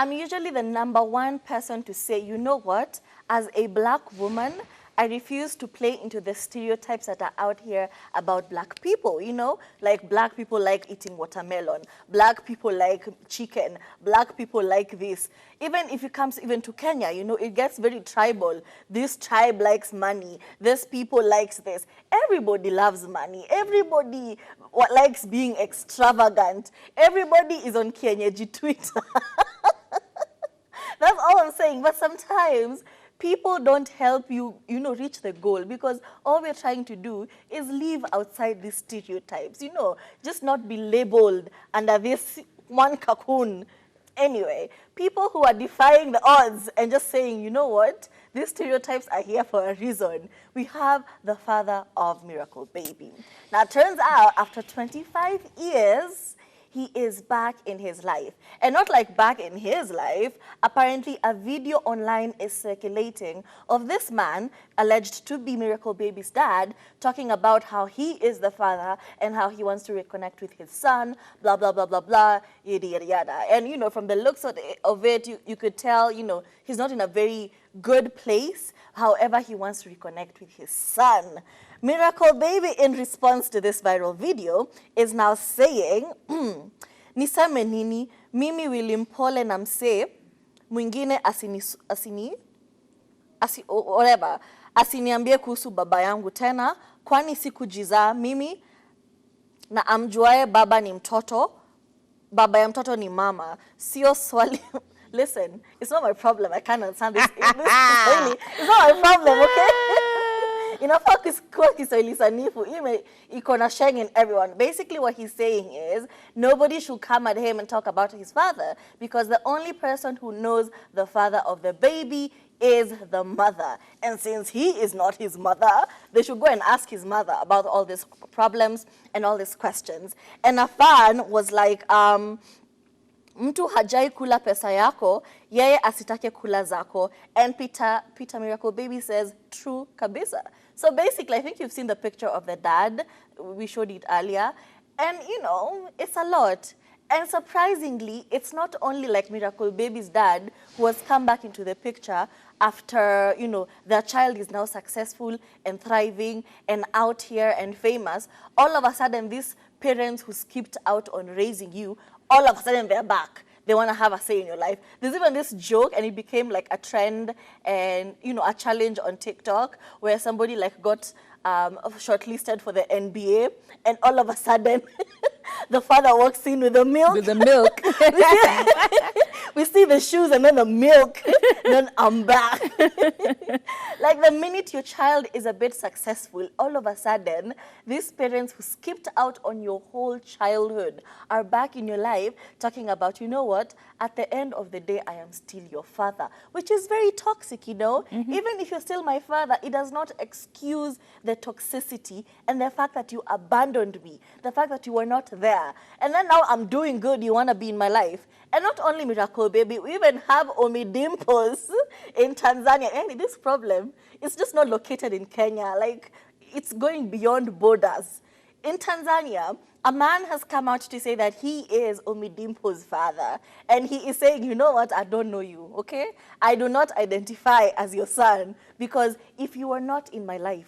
I'm usually the #1 person to say, you know what, as a black woman, I refuse to play into the stereotypes that are out here about black people, you know? Like black people like eating watermelon, black people like chicken, black people like this. Even if it comes even to Kenya, you know, it gets very tribal. This tribe likes money, this people likes this. Everybody loves money. Everybody likes being extravagant. Everybody is on Kenyeji Twitter. That's all I'm saying. But sometimes people don't help you, you know, reach the goal, because all we're trying to do is live outside these stereotypes, you know, just not be labeled under this one cocoon. Anyway, people who are defying the odds and just saying, you know what, these stereotypes are here for a reason. We have the father of Miracle Baby. Now, it turns out after 25 years, he is back in his life. And not like back in his life, apparently a video online is circulating of this man, alleged to be Miracle Baby's dad, talking about how he is the father and how he wants to reconnect with his son, blah, blah, blah, blah, blah, yada, yada, yada. And, you know, from the looks of it, you could tell, you know, he's not in a very good place. However, he wants to reconnect with his son. Miracle Baby, in response to this viral video, is now saying, niseme nini, mimi wilimpole na msee, mwingine asiniambie kuhusu baba yangu tena, kwani sikujizaa mimi, na amjuae baba ni mtoto, baba ya mtoto ni mama. Sio swali. Listen, it's not my problem. I can't understand this. It's not my problem, okay? Inafaa kuwa Kiswahili sanifu, iko na sheng in everyone. Basically what he's saying is, nobody should come at him and talk about his father, because the only person who knows the father of the baby is the mother. And since he is not his mother, they should go and ask his mother about all these problems and all these questions. And a fan was like, mtu hajai kula pesa yako, yeye asitake kula zako. And Peter Miracle Baby says, true kabisa. So basically, I think you've seen the picture of the dad. We showed it earlier. And, you know, it's a lot. And surprisingly, it's not only like Miracle Baby's dad who has come back into the picture after, you know, their child is now successful and thriving and out here and famous. All of a sudden, these parents who skipped out on raising you, all of a sudden they're back. They want to have a say in your life. There's even this joke, and it became like a trend and, you know, a challenge on TikTok where somebody like got shortlisted for the NBA, and all of a sudden the father walks in with the milk. With the milk. We see the shoes and then the milk, then I'm back. Like the minute your child is a bit successful, all of a sudden, these parents who skipped out on your whole childhood are back in your life talking about, you know what, at the end of the day, I am still your father, which is very toxic, you know. Even if you're still my father, it does not excuse the toxicity and the fact that you abandoned me, the fact that you were not there. And then now I'm doing good, you want to be in my life. And not only Miracle Baby, we even have Ommy Dimpoz in Tanzania. And this problem is just not located in Kenya. Like, it's going beyond borders. In Tanzania, a man has come out to say that he is Ommy Dimpoz's father. And he is saying, you know what, I don't know you, okay? I do not identify as your son, because if you were not in my life,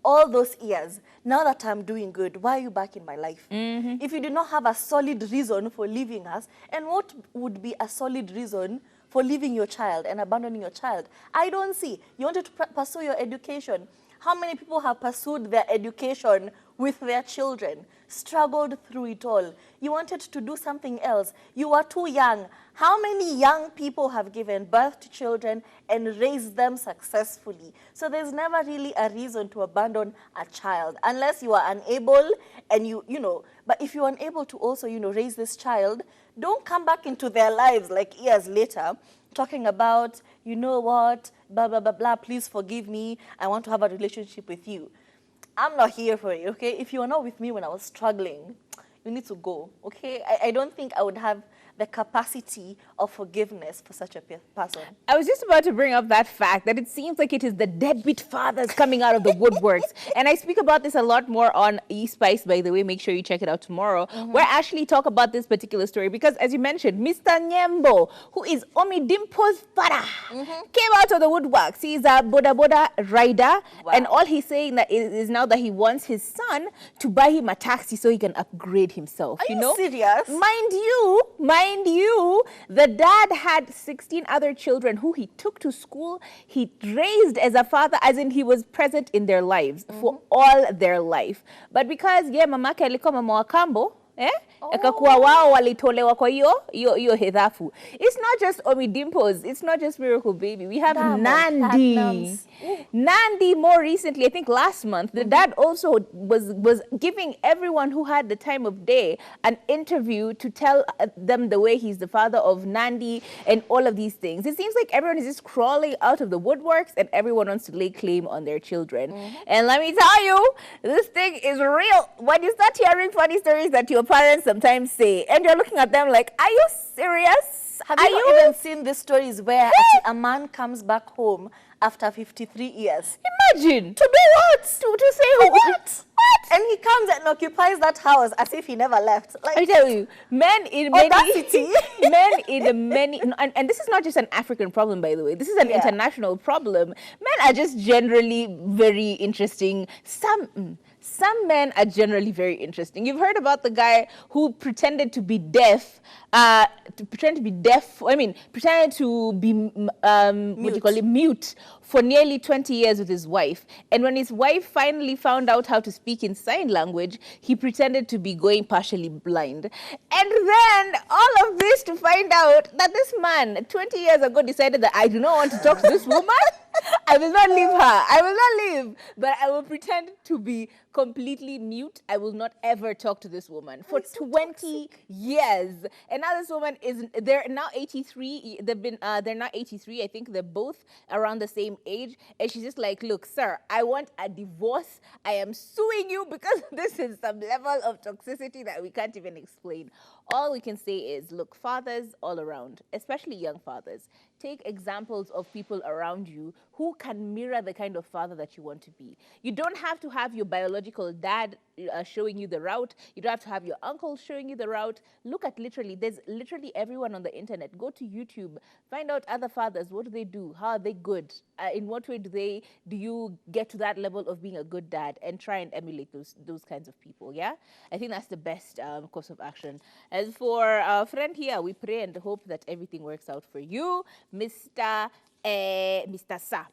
all those years, now that I'm doing good, why are you back in my life? If you did not have a solid reason for leaving us, and what would be a solid reason for leaving your child and abandoning your child? I don't see. You wanted to pursue your education. How many people have pursued their education with their children, struggled through it all? You wanted to do something else. You were too young. How many young people have given birth to children and raised them successfully? So there's never really a reason to abandon a child unless you are unable and you know, but if you're unable to also, you know, raise this child, don't come back into their lives like years later talking about, you know what, blah, blah, blah, blah, please forgive me, I want to have a relationship with you. I'm not here for it, okay? If you were not with me when I was struggling, you need to go, okay? I don't think I would have the capacity of forgiveness for such a person. I was just about to bring up that fact that it seems like it is the deadbeat fathers coming out of the woodworks. And I speak about this a lot more on eSpice, by the way. Make sure you check it out tomorrow, where I actually talk about this particular story. Because as you mentioned, Mr. Nyembo, who is Omi Dimpo's father, came out of the woodworks. He's a Boda Boda rider. Wow. And all he's saying that is now that he wants his son to buy him a taxi so he can upgrade himself. Are you serious? Mind you, the dad had 16 other children who he took to school. He raised as a father, as in he was present in their lives for all their life. But because mamake alikuwa mama wa kambo, akakuwa wao walitolewa kwa hiyo hedhafu. It's not just Omi Dimples, it's not just Miracle Baby. We have Nandi. Nandi more recently, I think last month, the dad also was giving everyone who had the time of day an interview to tell them the way he's the father of Nandi and all of these things. It seems like everyone is just crawling out of the woodworks and everyone wants to lay claim on their children. And let me tell you, this thing is real. When you start hearing funny stories that your parents sometimes say, and you're looking at them like, are you serious? Have you even seen the stories where a man comes back home after 53 years? Imagine. To do what? To say what? And he comes and occupies that house as if he never left. Like, I tell you, men in audacity. many, and this is not just an African problem, by the way. This is an international problem. Men are just generally very interesting. Some men are generally very interesting. You've heard about the guy who pretended to be deaf, pretended to be what do you call it, mute for nearly 20 years with his wife. And when his wife finally found out how to speak in sign language, he pretended to be going partially blind. And then all of this to find out that this man 20 years ago decided that I do not want to talk to this woman. I will not leave her. I will not leave. But I will pretend to be completely mute. I will not ever talk to this woman for 20 years. And now this woman they're now 83. They're now 83. I think they're both around the same age. And she's just like, look, sir, I want a divorce. I am suing you because this is some level of toxicity that we can't even explain. All we can say is, look, fathers all around, especially young fathers, take examples of people around you who can mirror the kind of father that you want to be. You don't have to have your biological dad showing you the route. You don't have to have your uncle showing you the route. Look at there's literally everyone on the internet. Go to YouTube, find out other fathers. What do they do? How are they good? In what way do you get to that level of being a good dad, and try and emulate those kinds of people, yeah? I think that's the best course of action. As for our friend here, we pray and hope that everything works out for you, Mr. Sa.